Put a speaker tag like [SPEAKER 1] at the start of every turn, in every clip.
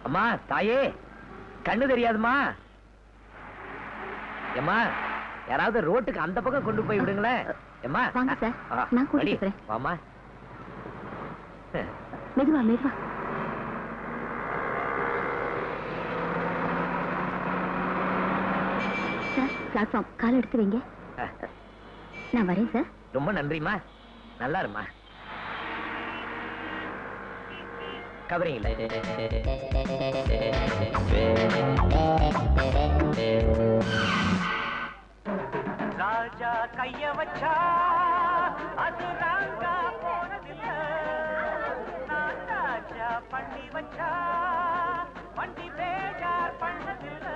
[SPEAKER 1] அம்மா தாயே, கண்ணு தெரியாதுமா. ஏம்மா, யாராவது ரோட்டுக்கு அந்த பக்கம் கொண்டு போய் விடுங்களேன். ஏம்மா,
[SPEAKER 2] வாங்க சார், நான் கூட்டிட்டு போறேன்.
[SPEAKER 1] வாமா.
[SPEAKER 2] மெதுவா மெதுவா. சார், பிளாட்ஃபார்ம் கால் எடுத்து வைங்க. நான் வரேன் சார்.
[SPEAKER 1] ரொம்ப நன்றிம்மா. நல்லா இருமா. கவரிங்களா? ராஜா கைய வச்சா அது ராங்கா போனதில்ல, நான் ராஜா பண்ணி வச்சா வண்டி பேஜார் பண்ணதில்ல.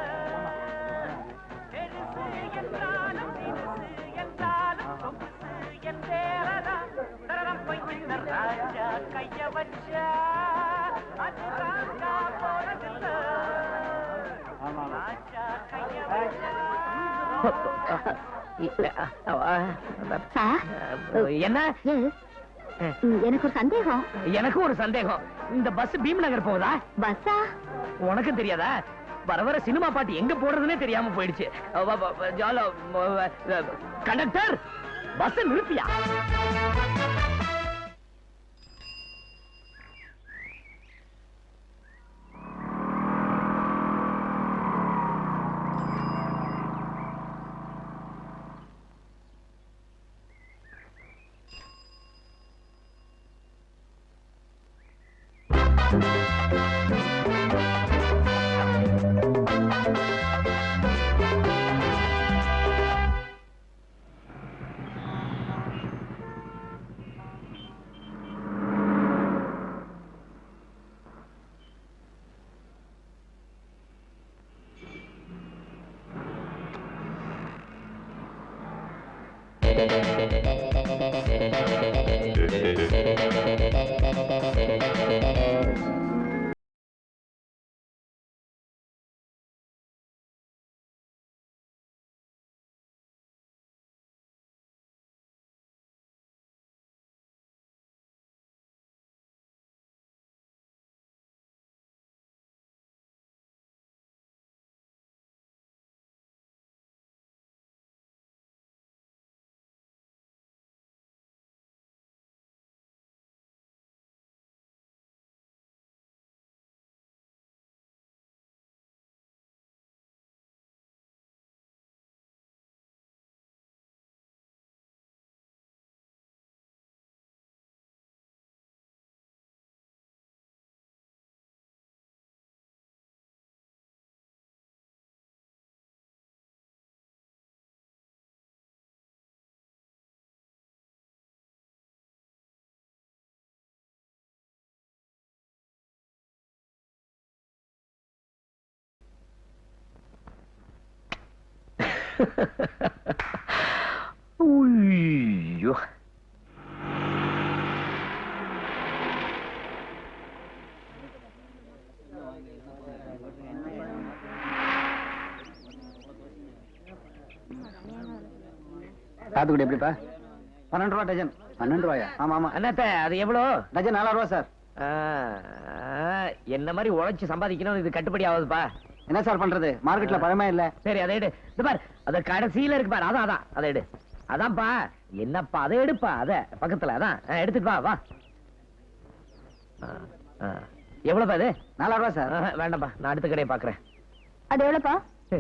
[SPEAKER 1] பெருசு என்றாலும் சிறுசு என்றாலும் சொகுசு என்றேரதான் தரம் போய்கின்ற ராஜா கைய வச்சா அது ராங்கா போனதில்ல, ராஜா கைய வச்சா. என்ன?
[SPEAKER 2] எனக்கு ஒரு சந்தேகம்.
[SPEAKER 1] எனக்கு ஒரு சந்தேகம். இந்த பஸ் பீம் நகர் போகுதா?
[SPEAKER 2] பஸ்ஸா?
[SPEAKER 1] உனக்கும் தெரியாதா? வர வர சினிமா பாட்டு எங்க போடுறதுன்னே தெரியாம போயிடுச்சு. கண்டக்டர், பஸ் நிறுத்தியா? ஐயோ,
[SPEAKER 3] சாத்துக்குடி எப்படிப்பா? 12 ரூபா டஜன். 12 ரூபாயா? ஆமா ஆமா.
[SPEAKER 1] அண்ணாத்த, அது எவ்வளோ?
[SPEAKER 3] டஜன் 4 ரூபா சார்.
[SPEAKER 1] என்ன மாதிரி உழைச்சு சம்பாதிக்கணும், இது கட்டுப்படி ஆகுதுப்பா.
[SPEAKER 3] என்ன சார் பண்றது, மார்க்கெட்ல பழமே இல்ல.
[SPEAKER 1] சரி, அதை எடு. இது பார், அது கடைசியில இருக்கு பாரு. அதான் அதான், அதை எடு. அதான்ப்பா. என்னப்பா, அதை எடுப்பா. அத பக்கத்துல அதான் எடுத்துட்டு வா. வா. எவ்வளவுப்பா இது?
[SPEAKER 3] 4 ரூபா சார்.
[SPEAKER 1] வேண்டாம்ப்பா, நான் அடுத்த கடையை பாக்குறேன்.
[SPEAKER 2] அது எவ்வளவுப்பா?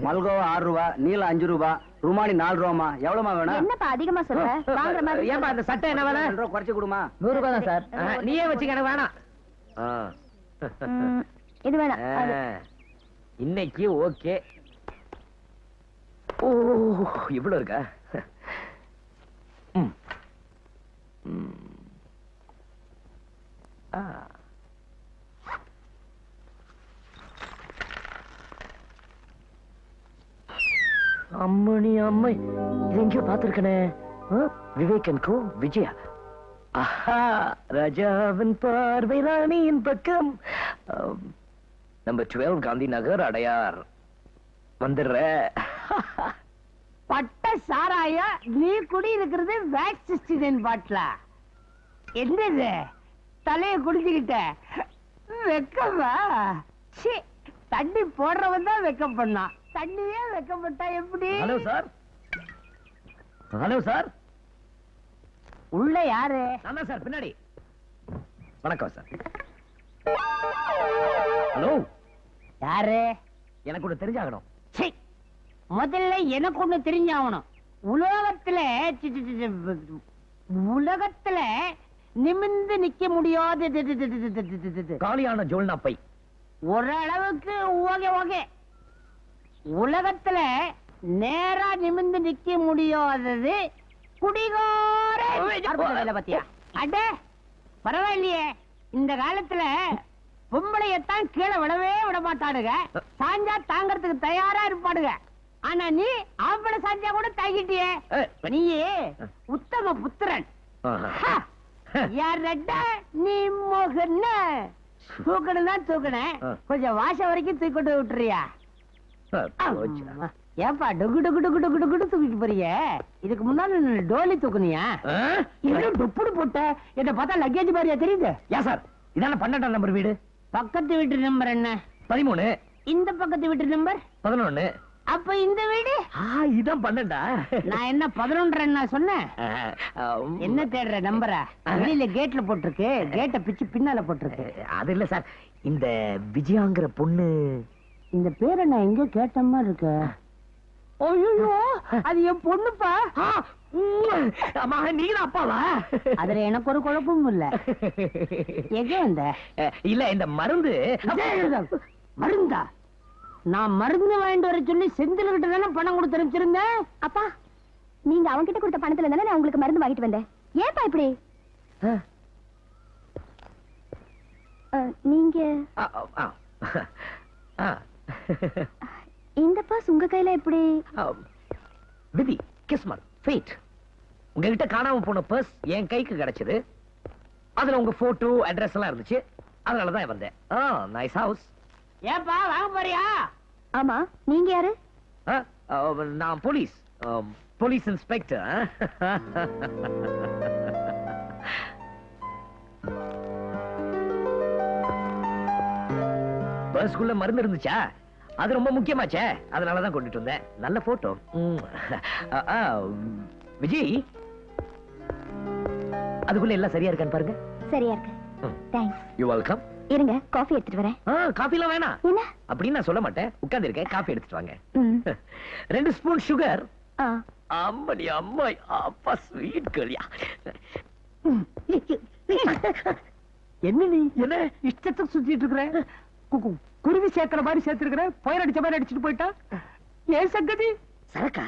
[SPEAKER 3] மல்கோவா 6 ரூபா, நீல 5 ரூபா, ருமானி 4 ரூபாமா. எவ்வளவுமா வேணும்?
[SPEAKER 2] என்னப்பா அதிகமா சொல்ற? வாங்குற மாதிரி.
[SPEAKER 1] ஏன்பா அந்த சட்டை என்ன வேணும்?
[SPEAKER 3] 2 ரூபா குறைச்சு கொடுமா.
[SPEAKER 1] 100 ரூபாய் தான் சார். நீயே வச்சுக்க, எனக்கு வேணாம்.
[SPEAKER 2] இது வேணாம்.
[SPEAKER 1] இன்னைக்கு ஓகே. ஓ, இவ்வளவு இருக்கா? அம்மணி அம்மை, இது எங்கேயோ பார்த்திருக்கனே. விவேகன் கோ விஜயா. ஆஹா, ராஜாவின் பார்வை ராணியின் பக்கம். நம்பர் 12 காந்தி நகர், அடையார். வந்துடுற.
[SPEAKER 4] பட்ட சாராய நீ குடி இருக்கிறது வேக்சிஸ்டின் பாட்டில. என்னது தலைய குடிச்சுக்கிட்ட வெக்கமா? ச்சீ, தண்ணி போடுறவன் தான் வெக்கம் பண்ணான், தண்ணியே வெக்கப்பட்டா எப்படி?
[SPEAKER 1] Hello sir, hello sir.
[SPEAKER 4] உள்ள யாரு?
[SPEAKER 1] நான் தான் சார், பின்னாடி. வணக்கம் சார். ஹலோ.
[SPEAKER 4] யாரு?
[SPEAKER 1] எனக்கு ஒண்ணு தெரிஞ்சாகணும்.
[SPEAKER 4] ச்சீ, முதல்ல எனக்கு ஒண்ணு தெரிஞ்சாகணும். உலகத்துல உலகத்துல நிமிர்ந்து நிக்க முடியாத
[SPEAKER 1] காலியான ஜோல்னா பை.
[SPEAKER 4] ஓரளவுக்கு ஓகே ஓகே. உலகத்துல நேரா நிமிர்ந்து நிக்க முடியாதது குடிகார பத்தியா? அட பரவாயில்லையே, இந்த காலத்துல பொம்பளையத்தான் கீழே விடவே விட மாட்டானுங்க, சாஞ்சா தாங்கறதுக்கு தயாரா இருப்பானுங்க. ஆனா நீ ஆம்பளை சாஞ்சா கூட தாங்கிட்டியே. நீயே உத்தம புத்திரன். யாரடா நீ மோகன? தூக்கணும் தான் தூக்கணும், கொஞ்சம் வாசம் வரைக்கும் தூக்கிட்டு விட்டுறியா? ஏப்பா டொகு டொகு டொகு டொகு டொகு தூக்கிட்டு போறீங்க? இதுக்கு முன்னாடி டோலி தூக்குனியா? இன்னும் டொப்புடு போட்ட என்ன பார்த்தா லக்கேஜ் மாதிரியா தெரியுது?
[SPEAKER 1] ஏன் சார், இதான 12ஆம் நம்பர் வீடு.
[SPEAKER 4] பக்கத்து வீட்டு நம்பர் என்ன?
[SPEAKER 1] 13.
[SPEAKER 4] இந்த பக்கத்து வீட்டு நம்பர்
[SPEAKER 1] 11.
[SPEAKER 4] அப்ப இந்த வீடு
[SPEAKER 1] இதான் 12.
[SPEAKER 4] நான் என்ன 11 சொன்னேன்? என்ன தேடுற நம்பரா? வெளியில கேட்ல போட்டிருக்கு, கேட்ட பிச்சு பின்னால போட்டிருக்கு.
[SPEAKER 1] அது இல்ல சார், இந்த விஜயாங்கிற பொண்ணு.
[SPEAKER 4] இந்த பேரை நான் எங்க கேட்ட மாதிரி இருக்கு. ஐயோ, அது என் பொண்ணுப்பா.
[SPEAKER 1] அம்மா, நீங்க அப்பாவா?
[SPEAKER 4] அதுல எனக்கு ஒரு குழப்பமும் இல்ல. எங்க வந்த?
[SPEAKER 1] இல்ல, இந்த மருந்து.
[SPEAKER 4] மருந்தா? நான் மருந்து வாங்கிட்டு வர சொல்லி செந்தில் கிட்ட தானே பணம் கொடுத்து அனுப்பிச்சிருந்தேன்.
[SPEAKER 2] அப்பா, நீங்க அவங்க கிட்ட கொடுத்த பணத்துல தானே நான் உங்களுக்கு மருந்து வாங்கிட்டு வந்தேன். ஏன்பா இப்படி? நீங்க இந்த பாஸ் உங்க கையில எப்படி?
[SPEAKER 1] விதி, கிஸ்மத், ஃபேட். உங்ககிட்ட காணாம போன பர்ஸ் என் கைக்கு கிடைச்சது. அதுல உங்க போட்டோ, அட்ரஸ் எல்லாம் இருந்துச்சு. அதனாலதான் வந்தேன். Nice house.
[SPEAKER 4] ஏப்பா வாங்க போறியா?
[SPEAKER 2] ஆமா, நீங்க யாரு?
[SPEAKER 1] நான் போலீஸ், போலீஸ் இன்ஸ்பெக்டர். பர்ஸ்குள்ள மருந்து இருந்துச்சா? அது ரொம்ப முக்கியமாச்சே, அதனாலதான் கொண்டுட்டு வந்தேன். நல்ல போட்டோ. விஜய், அதுக்குள்ள எல்லாம் சரியா இருக்கான்னு பாருங்க.
[SPEAKER 2] சரியா இருக்கு. தேங்க்ஸ்.
[SPEAKER 1] You welcome.
[SPEAKER 2] இருங்க, காஃபி எடுத்துட்டு வரேன்.
[SPEAKER 1] காஃபி எல்லாம் வேணாம்.
[SPEAKER 2] என்ன
[SPEAKER 1] அப்படின்னு நான் சொல்ல மாட்டேன். உட்கார்ந்து இருக்கேன், காஃபி எடுத்துட்டு வாங்க.
[SPEAKER 2] ம்.
[SPEAKER 1] 2 ஸ்பூன் சுகர்.
[SPEAKER 2] ஆ.
[SPEAKER 1] அம்மடி அம்மாய், அப்பா ஸ்வீட் கலியா.
[SPEAKER 4] என்ன நீ
[SPEAKER 1] என்ன
[SPEAKER 4] இஷ்டத்துக்கு சுத்திட்டு இருக்கிற? குருவி சேர்க்கிற மாதிரி சேர்த்திருக்கிற, புயல் அடிச்ச மாதிரி அடிச்சுட்டு போயிட்டா. ஏன் சங்கதி?
[SPEAKER 1] சரக்கா,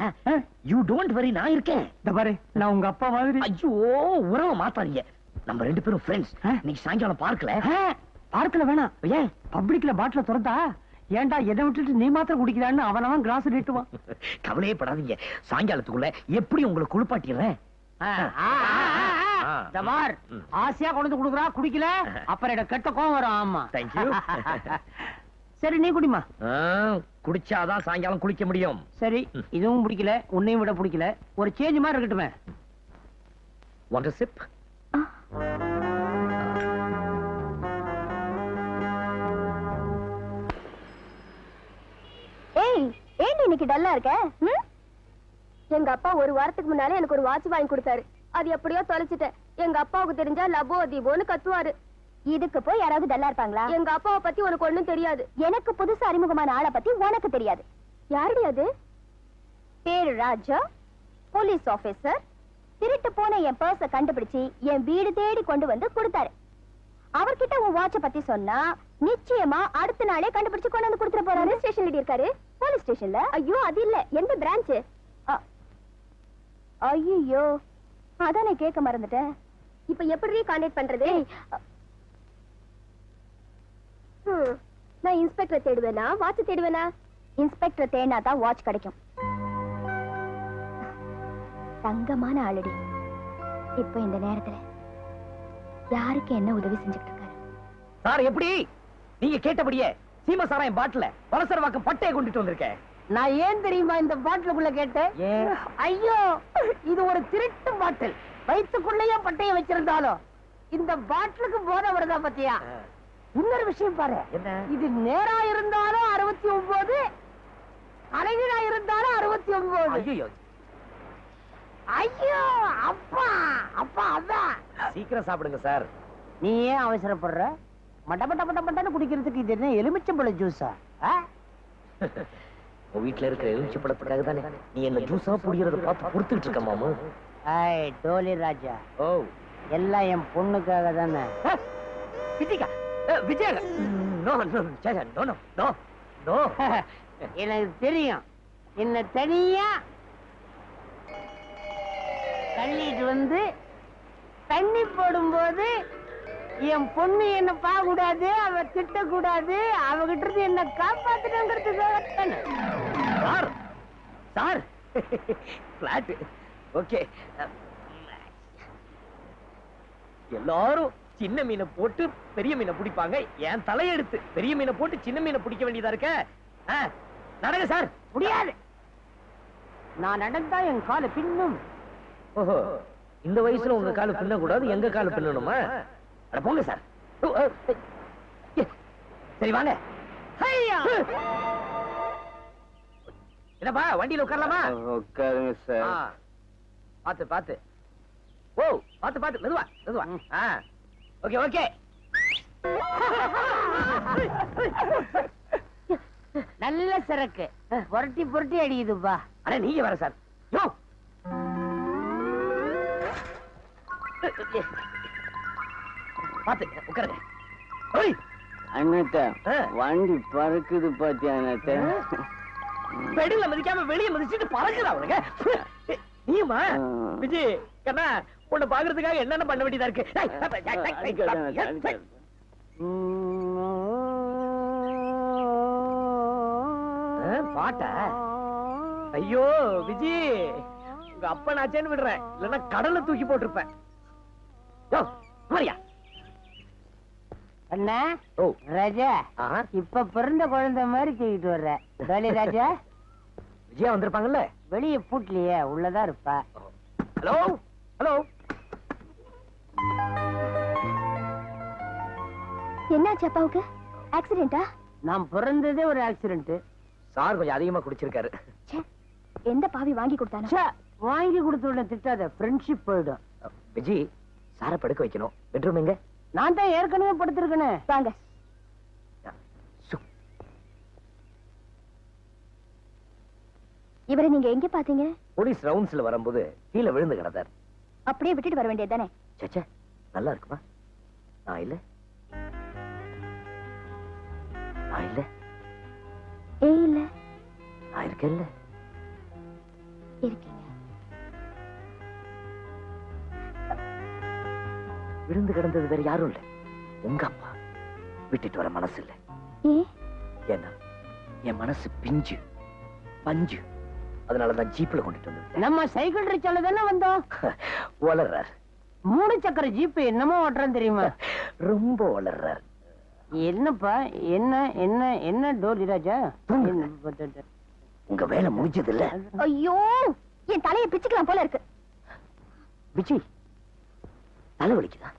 [SPEAKER 1] யூ டோன்ட் வரி, நான் இருக்கேன்.
[SPEAKER 4] இந்த பாரு, நான் உங்க அப்பா மாதிரி.
[SPEAKER 1] ஐயோ, உறவை மாத்தாதீங்க. நம்ம 2 பேரும் ஃப்ரெண்ட்ஸ். நீங்க சாயங்காலம் பார்க்கல?
[SPEAKER 4] பார்க்கல வேணாம்.
[SPEAKER 1] ஏன்?
[SPEAKER 4] பப்ளிக்ல பாட்டில திறந்தா ஏன்டா எதை விட்டுட்டு நீ மாத்திரம் குடிக்கிறான்னு அவனவன் கிளாஸ் நீட்டுவான்.
[SPEAKER 1] கவலையே படாதீங்க, சாயங்காலத்துக்குள்ள எப்படி உங்களை குளிப்பாட்டிடுறேன்.
[SPEAKER 4] ஆசையா கொண்டு குடுக்குறா, குடிக்கல அப்புறம் எனக்கு கெட்ட கோவம் வரும். ஆமா,
[SPEAKER 1] தேங்க்யூ.
[SPEAKER 4] சரி நீ குடிமா.
[SPEAKER 1] குடிச்சாதான் சாயங்காலம் குளிக்க முடியும்.
[SPEAKER 4] சரி, இதுவும் பிடிக்கல, உன்னையும் விட பிடிக்கல, ஒரு சேஞ்ச் மாதிரி இருக்கட்டுமே.
[SPEAKER 1] Want a sip?
[SPEAKER 2] ஏய், ஏண்டி இன்னைக்கு டல்லா இருக்க? எங்க அப்பா ஒரு வாரத்துக்கு முன்னால எனக்கு ஒரு வாட்ச் வாங்கி கொடுத்தாரு. அது எப்படியோ தொலைச்சிட்டேன். எங்க அப்பாவுக்கு தெரிஞ்சா லபோ தீபோன்னு கத்துவாரு. இதுக்கு போய் யாராவது டல்லா இருப்பாங்களா? எங்க அப்பாவை பத்தி உனக்கு ஒண்ணும் தெரியாது. எனக்கு புதுசா அறிமுகமான ஆளை பத்தி உனக்கு தெரியாது. யாருடி அது? பேரு ராஜா, போலீஸ் ஆபீசர். திருட்டு போன என் பர்ஸ கண்டுபிடிச்சு என் வீடு தேடி கொண்டு வந்து கொடுத்தாரு. அவர்கிட்ட உன் வாட்ச பத்தி சொன்னா நிச்சயமா அடுத்த நாளே கண்டுபிடிச்சு கொண்டு வந்து கொடுத்துட போறாரு. ஸ்டேஷன்ல இருக்காரு. போலீஸ் ஸ்டேஷன்ல? ஐயோ, அது இல்ல. எந்த பிரான்ச்? ஐயோ, அதான் நான் கேட்க மறந்துட்டேன். இப்ப எப்படி கான்டாக்ட் பண்றது? நான் இன்ஸ்பெக்டர் தேடுவேனா வாட்ச் தேடுவேனா? இன்ஸ்பெக்டர் தேடினா தான் வாட்ச் கிடைக்கும். தங்கமான ஆளடி. இப்ப இந்த நேரத்துல யாருக்கு என்ன உதவி செஞ்சுட்டு இருக்காரு?
[SPEAKER 1] சார், எப்படி நீங்க கேட்டபடியே சீம சாராயம் பாட்டில வலசரவாக்கம் பட்டையை கொண்டுட்டு வந்திருக்கேன்.
[SPEAKER 4] நான் ஏன் தெரியுமா இந்த பாட்டிலுக்குள்ள கேட்டேன்? ஐயோ, இது ஒரு திருட்டு பாட்டில். வயிற்றுக்குள்ளேயே பட்டைய வச்சிருந்தாலும் இந்த பாட்டிலுக்கு போத வருதா பத்தியா? இன்னொரு விஷயம் பாரு.
[SPEAKER 1] என்ன?
[SPEAKER 4] இது நேரா இருந்தாலும் 69, தலைகீழா இருந்தாலும் 69.
[SPEAKER 1] ஐயோ,
[SPEAKER 4] ஐயோ அப்பா அப்பா அதான்.
[SPEAKER 1] சீக்கிரம் சாப்பிடுங்க சார்.
[SPEAKER 4] நீ ஏன் அவசரப்படுற? மட்டன்னு குடிக்கிறதுக்கு இது என்ன எலுமிச்சம்பழ ஜூஸா?
[SPEAKER 1] உன் வீட்டுல இருக்கிற எலுமிச்சை பழத்துக்காக தானே நீ என்ன ஜூஸா புடிக்கிறத பார்த்து பொறுத்துக்கிட்டு இருக்க மாமு.
[SPEAKER 4] ஐய் டோலி ராஜா,
[SPEAKER 1] ஓ
[SPEAKER 4] எல்லாம் என் பொண்ணுக்காக தானே.
[SPEAKER 1] விஜய்கா, Vijay no no no no no no.
[SPEAKER 4] எனக்கு தெரியும். என்ன தனியா தள்ளிட்டு வந்து தண்ணி போடும்போது என் பொண்ணு என்ன பார்க்க கூடாது, அவ திட்ட கூடாது, அவகிட்ட இருந்து என்ன காப்பாத்துறதுக்காக தானே.
[SPEAKER 1] Sir sir flat okay. எல்லாரும் சின்ன மீனை போட்டு பெரிய மீனை பிடிப்பாங்க. என் தலையெடுத்து பெரிய மீனை போட்டு சின்ன மீனை பிடிக்க வேண்டியதா இருக்க. நடங்க சார்.
[SPEAKER 4] முடியாது. நான் நடந்தா என் காலை பின்னும்.
[SPEAKER 1] ஓஹோ, இந்த வயசுல உங்க கால பின்ன கூடாது, எங்க கால பின்னணுமா? அட போங்க சார். சரி வாங்க. என்னப்பா வண்டியில உட்காரலாமா?
[SPEAKER 3] உட்காருங்க சார்.
[SPEAKER 1] பாத்து பாத்து. ஓ பாத்து பாத்து, மெதுவா மெதுவா. Okay okay.
[SPEAKER 4] நல்ல சரக்கு புரட்டி புரட்டி அடிக்குதுப்பா.
[SPEAKER 1] அட நீங்க வர சார். யோ பாத்து உட்காருங்க. ஓய்
[SPEAKER 3] அண்ணாத்த வண்டி பறக்குது பாத்தியா அண்ணாத்த?
[SPEAKER 1] பெடல மதிக்காம வெளிய மதிச்சிட்டு பறக்குறா அவனுங்க. நீமா விஜய் கண்ணா உன்னை பாக்குறதுக்காக என்னென்ன பண்ண வேண்டியதா இருக்கு. பாட்டா? ஐயோ விஜய், உங்க அப்பா நாச்சேன்னு விடுறேன், இல்லன்னா கடல்ல தூக்கி போட்டிருப்பேன். மரியா
[SPEAKER 4] அண்ணா.
[SPEAKER 1] ஓ
[SPEAKER 4] ராஜா, இப்ப பிறந்த குழந்தை மாதிரி தூக்கிட்டு வர்ற. டோலி ராஜா,
[SPEAKER 1] விஜயா வந்திருப்பாங்கல்ல?
[SPEAKER 4] வெளியே பூட்டலையே, உள்ளதான் இருப்பா.
[SPEAKER 1] Hello hello.
[SPEAKER 2] என்னாச்சு அப்பாவுக்கு? ஆக்சிடென்டா?
[SPEAKER 4] நான் பிறந்ததே ஒரு ஆக்சிடென்ட்.
[SPEAKER 1] சார் கொஞ்சம் அதிகமா குடிச்சிருக்காரு.
[SPEAKER 2] எந்த பாவி வாங்கி கொடுத்தானோ?
[SPEAKER 4] வாங்கி கொடுத்த உடனே திட்டாத, ஃப்ரெண்ட்ஷிப் போயிடும்.
[SPEAKER 1] விஜி, சார படுக்க வைக்கணும். பெட்ரூம் எங்க?
[SPEAKER 4] நான் தான் ஏற்கனவே படுத்திருக்கேனே.
[SPEAKER 2] வாங்க. இவரை நீங்க எங்க பாத்தீங்க?
[SPEAKER 1] போலீஸ் ரவுண்ட்ஸ்ல வரும்போது கீழே விழுந்து கிடந்தார்.
[SPEAKER 2] அப்படியே விட்டுட்டு வர வேண்டியதுதானே?
[SPEAKER 1] சச்சா, நல்லா இருக்குமா? நான் இல்ல நான் இல்ல
[SPEAKER 2] இல்ல
[SPEAKER 1] நான் இருக்கேன்ல.
[SPEAKER 2] இருக்கீங்க.
[SPEAKER 1] விழுந்து கிடந்தது வேற யாரும் இல்ல, உங்க அப்பா. விட்டுட்டு வர மனசு இல்ல. ஏன்னா என் மனசு பிஞ்சு பஞ்சு. அதனாலதான் ஜீப்ல கொண்டுட்டு வந்தேன்.
[SPEAKER 4] நம்ம சைக்கிள் ரிச்சால தானே வந்தோம்.
[SPEAKER 1] வளர்றார்.
[SPEAKER 4] 3 சக்கர ஜீப் என்னமோ ஓட்டுறேன் தெரியுமா?
[SPEAKER 1] ரொம்ப வளர்றார்.
[SPEAKER 4] என்னப்பா? என்ன என்ன என்ன டோலி ராஜா?
[SPEAKER 1] உங்க வேலை முடிஞ்சது இல்ல?
[SPEAKER 2] ஐயோ, என் தலையை பிச்சுக்கலாம் போல இருக்கு.
[SPEAKER 1] விஜய், தலை வலிக்குதா?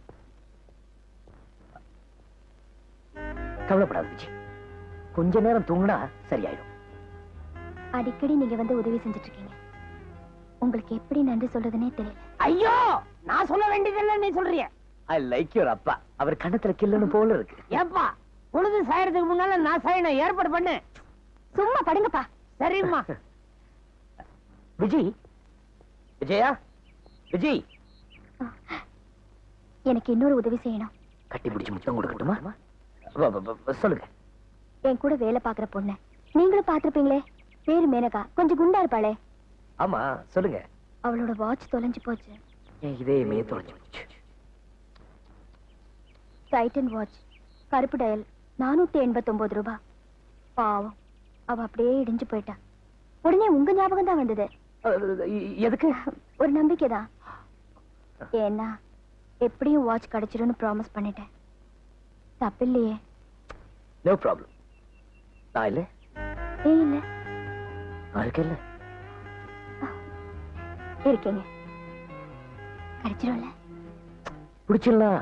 [SPEAKER 1] கவலைப்படாது விஜய், கொஞ்ச நேரம் தூங்கினா சரியாயிடும்.
[SPEAKER 2] அடிக்கடி நீங்க வந்து உதவி செஞ்சுட்டு இருக்கீங்க. உங்களுக்கு எப்படி நன்றி சொல்றதுன்னே தெரியல.
[SPEAKER 4] ஐயோ, நான் சொல்ல வேண்டியதில்லை, நீ சொல்றிய.
[SPEAKER 1] ஐ லைக் யுவர் அப்பா. அவர் கண்ணத்துல கில்லன்னு போல இருக்கு.
[SPEAKER 4] ஏப்பா, பொழுது சாயறதுக்கு முன்னால நான் சாயணும் ஏற்பாடு பண்ணு.
[SPEAKER 2] சும்மா படுங்கப்பா.
[SPEAKER 4] சரிம்மா.
[SPEAKER 1] விஜய், விஜயா, விஜய்,
[SPEAKER 2] எனக்கு இன்னொரு உதவி செய்யணும்.
[SPEAKER 1] கட்டி பிடிச்சு முத்தம் கொடுக்கட்டுமா? சொல்லுங்க.
[SPEAKER 2] என் கூட வேலை பாக்குற பொண்ணு நீங்களும் பாத்திருப்பீங்களே, பேரு மேனகா, கொஞ்சம் குண்டா இருப்பாளே.
[SPEAKER 1] ஆமா, சொல்லுங்க.
[SPEAKER 2] அவளோட வாட்ச் தொலைஞ்சு போச்சு.
[SPEAKER 1] இதே மே தொலைஞ்சு போச்சு.
[SPEAKER 2] டைட்டன் வாட்ச், கருப்பு டயல், 489 ரூபாய். பாவம், அவ அப்படியே இடிஞ்சு போயிட்டா. உடனே உங்க ஞாபகம் தான் வந்தது.
[SPEAKER 1] எதுக்கு?
[SPEAKER 2] ஒரு நம்பிக்கைதான். ஏன்னா எப்படியும் வாட்ச் கிடைச்சிடும்னு ப்ராமிஸ் பண்ணிட்டேன். தப்பில்லையே?
[SPEAKER 1] No problem. நான் இல்ல?
[SPEAKER 2] இல்ல.
[SPEAKER 1] நான் இருக்கேன்ல?
[SPEAKER 2] இருக்கீங்க. கிடைச்சிடும்ல?
[SPEAKER 1] பிடிச்சிடலாம்.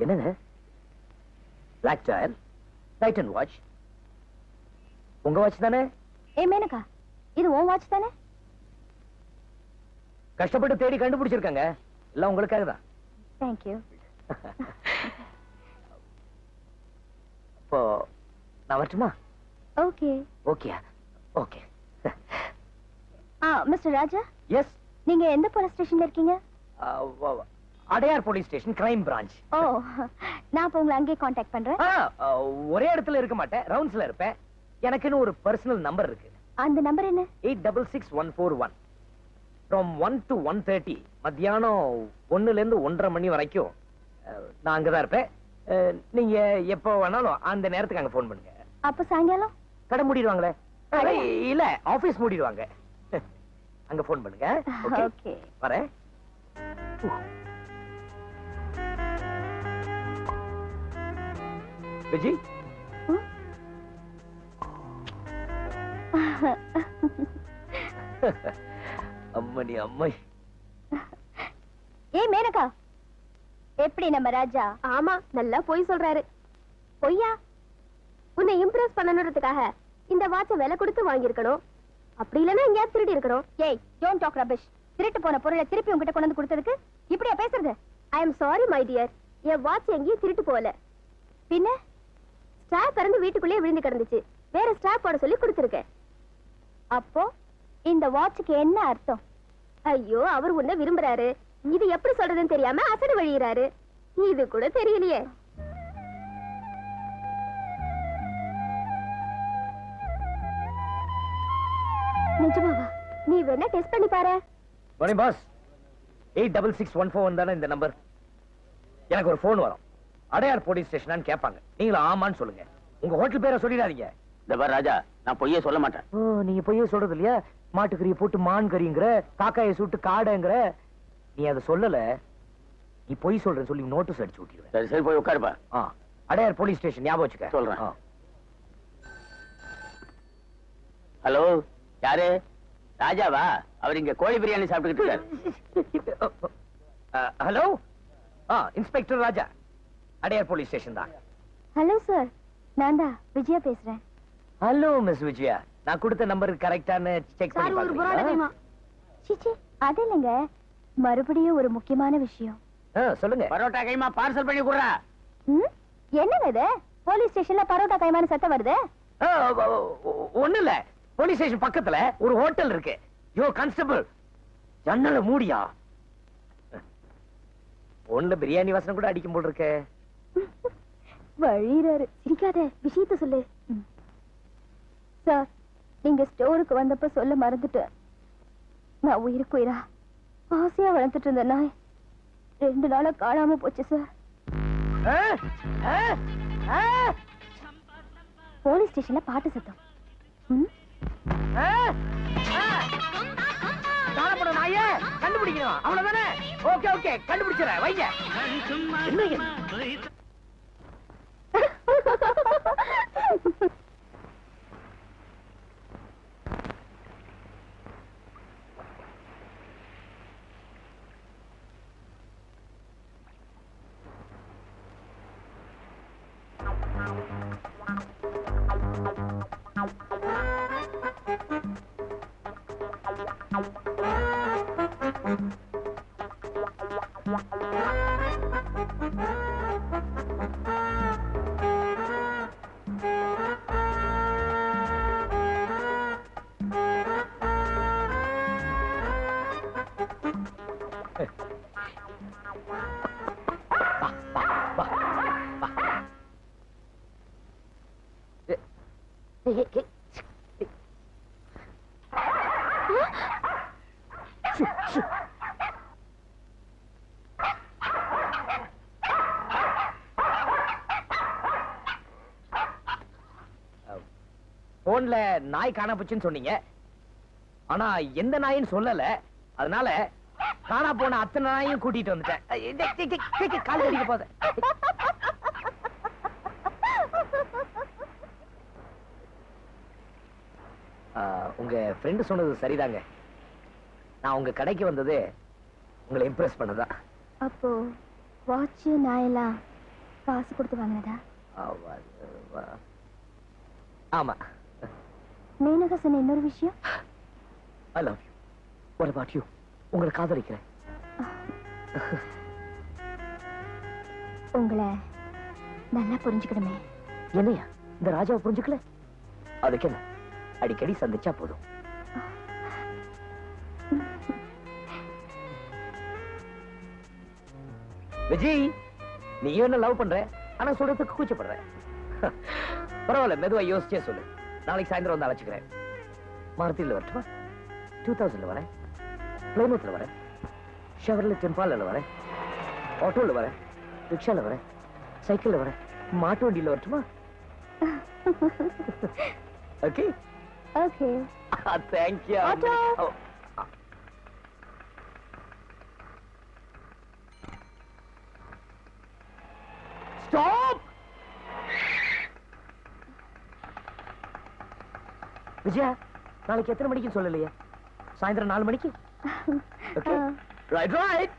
[SPEAKER 1] என்னங்க black dial right and watch உங்க வாட்ச் தானே?
[SPEAKER 2] ஏ மேனகா, இது உன் வாட்ச் தானே?
[SPEAKER 1] கஷ்டப்பட்டு தேடி கண்டுபிடிச்சிருக்காங்க, எல்லாம் உங்களுக்காக தான்.
[SPEAKER 2] தேங்க்யூ.
[SPEAKER 1] இப்போ நான் வரட்டுமா?
[SPEAKER 2] Okay.
[SPEAKER 1] Okay okay.
[SPEAKER 2] Mister Raja,
[SPEAKER 1] yes,
[SPEAKER 2] நீங்க எந்த போலீஸ் ஸ்டேஷன்ல இருக்கீங்க?
[SPEAKER 1] Adyar police station, crime branch.
[SPEAKER 2] ஓ, நான் இப்ப உங்களை அங்கேயே காண்டாக்ட் பண்றேன்.
[SPEAKER 1] ஒரே இடத்துல இருக்க மாட்டேன், ரவுண்ட்ஸ்ல இருப்பேன். எனக்குன்னு ஒரு பர்சனல் நம்பர் இருக்கு.
[SPEAKER 2] அந்த நம்பர் என்ன?
[SPEAKER 1] 866141. From 1 to 1:30 மத்தியானம் 1ல இருந்து 1:30 மணி வரைக்கும் நான் அங்கதான் இருப்பேன். நீங்க எப்போ வேணாலும் அந்த நேரத்துக்கு அங்க போன் பண்ணுங்க.
[SPEAKER 2] அப்ப சாயங்காலம்
[SPEAKER 1] கடை மூடிடுவாங்களே? இல்ல, ஆபீஸ் மூடிடுவாங்க. அங்க போன் பண்ணுங்க.
[SPEAKER 2] ஓகே,
[SPEAKER 1] வரேன். விஜி, அம்மணி அம்மை.
[SPEAKER 2] ஏய் மேனகா, எப்படி நம்ம ராஜா? ஆமா, நல்லா பொய் சொல்றாரு. பொய்யா? உன்னை இம்ப்ரெஸ் பண்ணணும்ன்றதுக்காக இந்த வாட்சை விலை கொடுத்து வாங்கியிருக்கணும். அப்படி இல்லைன்னா எங்கேயாவது திருடி இருக்கணும். ஏய், டோன்ட் டாக் ரபிஷ். திருட்டு போன பொருளை திருப்பி உங்ககிட்ட கொண்டு வந்து கொடுத்ததுக்கு இப்படியா பேசுறது? I am sorry my dear, N watch எங்கேயும் திருட்டு போகல. பின்ன ஸ்டாப் இறந்து வீட்டுக்குள்ளேயே விழுந்து கிடந்துச்சு. வேற ஸ்டாப் போட சொல்லி கொடுத்துருக்கேன். அப்போ இந்த வாட்சுக்கு என்ன அர்த்தம்? ஐயோ, அவர் உன்னை விரும்புறாரு. இது எப்படி சொல்றதுன்னு தெரியாம அசடு வழியிறாரு. இது கூட தெரியலையே. நிஜமாவா? நீ வேணா டெஸ்ட் பண்ணி பாரு.
[SPEAKER 1] மணி பாஸ், 866141 தானே இந்த நம்பர்? எனக்கு ஒரு போன் வரும். அடையார் போலீஸ் ஸ்டேஷனான்னு கேட்பாங்க. நீங்களும் ஆமான்னு சொல்லுங்க. உங்க ஹோட்டல் பேரை சொல்லிடாதீங்க.
[SPEAKER 3] இந்த பார் ராஜா, நான் பொய்யே சொல்ல மாட்டேன்.
[SPEAKER 1] ஓ, நீங்க பொய்யே சொல்றது இல்லையா? மாட்டுக்கறியை போட்டு மான் கறிங்கிற, காக்காயை சுட்டு காடைங்கிற. நீ அதை சொல்லல, நீ பொய் சொல்றேன்னு சொல்லி நோட்டீஸ் அடிச்சு விட்டுருவேன்.
[SPEAKER 3] சரி சரி, போய் உட்காருப்பா.
[SPEAKER 1] அடையார் போலீஸ் ஸ்டேஷன் ஞாபகம் வச்சுக்க.
[SPEAKER 3] சொல்றேன். ஹலோ, யாரு? ராஜாவா? அவர் இங்க கோழி பிரியாணி சாப்பிட்டுக்கிட்டு இருக்காரு.
[SPEAKER 1] ஹலோ, இன்ஸ்பெக்டர் ராஜா, அடையார் போலீஸ் ஸ்டேஷன் தான்.
[SPEAKER 2] ஹலோ சார், நான் தான் விஜயா பேசுறேன்.
[SPEAKER 1] ஹலோ மிஸ் விஜயா, நான் கொடுத்த நம்பருக்கு கரெக்டான செக் பண்ணி பாருங்க.
[SPEAKER 2] சிச்சி, அது இல்லைங்க, மறுபடியும் ஒரு முக்கியமான விஷயம்.
[SPEAKER 1] சொல்லுங்க.
[SPEAKER 3] பரோட்டா கைமா பார்சல் பண்ணி குடுறா.
[SPEAKER 2] என்னங்க இது? போலீஸ் ஸ்டேஷன்ல பரோட்டா கைமான சத்தம் வருது.
[SPEAKER 1] ஒண்ணு இல்ல, போலீஸ் ஸ்டேஷன் பக்கத்துல ஒரு ஹோட்டல் இருக்கு. யோ கான்ஸ்டபிள், ஜன்னல மூடியா? ஒண்ணுல பிரியாணி வாசனை கூட அடிக்கும் போல் இருக்க.
[SPEAKER 2] வழிறாரு. சிரிக்காத, விஷயத்த சொல்லு. சார், நீங்க ஸ்டோருக்கு வந்தப்ப சொல்ல மறந்துட்டேன். நான் உயிருக்குயிரா ஆசையா வளர்த்துட்டு இருந்த நாய் 2 நாளா காணாம போச்சு சார். போலீஸ் ஸ்டேஷன்ல பாட்டு சத்தம்.
[SPEAKER 1] நாயே கண்டுபிடிக்கணும், அவ்வளவுதானே? ஓகே ஓகே, கண்டுபிடிச்சறேன், வைங்க. என்னங்க போன்ல நாய் காணா போச்சுன்னு சொன்னீங்க. ஆனா எந்த நாயின்னு சொல்லல. அதனால காணா போன அத்தனை நாயும் கூட்டிட்டு வந்துட்டேன். கால் கடிக்க போத. உங்க ஃப்ரெண்டு சொன்னது சரிதாங்க. நான் உங்க கடைக்கு வந்தது உங்களை இம்ப்ரெஸ் பண்ணதான்.
[SPEAKER 2] அப்போ வாட்ச் நாயெல்லாம் காசு கொடுத்து வாங்கினதா?
[SPEAKER 1] ஆமா.
[SPEAKER 2] மேனகா சொன்ன இன்னொரு விஷயம்,
[SPEAKER 1] I love you. What about you? உங்களை காதலிக்கிறேன்.
[SPEAKER 2] உங்களை நல்லா புரிஞ்சுக்கணுமே.
[SPEAKER 1] என்னையா இந்த ராஜாவை புரிஞ்சுக்கல? அதுக்கு என்ன, அடிக்கடி சந்திச்சா போதும். விஜய், நீ என்ன லவ் பண்ற, ஆனா சொல்றதுக்கு கூச்சப்படுற. பரவாயில்ல, மெதுவா யோசிச்சே சொல்லு. நாளைக்கு சாயந்தரம் வந்து அழைச்சுக்கிறேன். மாருதியில் வரட்டுமா? 2000 வரேன், பிளைமூத்ல வரேன், ஷெவர்லே டெம்பால வரேன், ஆட்டோல வரேன், ரிக்ஷால வரேன், சைக்கிள்ல வரேன், மாட்டு வண்டியில வரட்டுமா? Okay
[SPEAKER 2] okay.
[SPEAKER 1] Thank you.
[SPEAKER 2] Auto.
[SPEAKER 1] Stop. Vijaya, நாளைக்கு எத்தனை மணிக்கு சொல்லலையே? சாயந்தரம் 4 மணிக்கு. Okay, right right.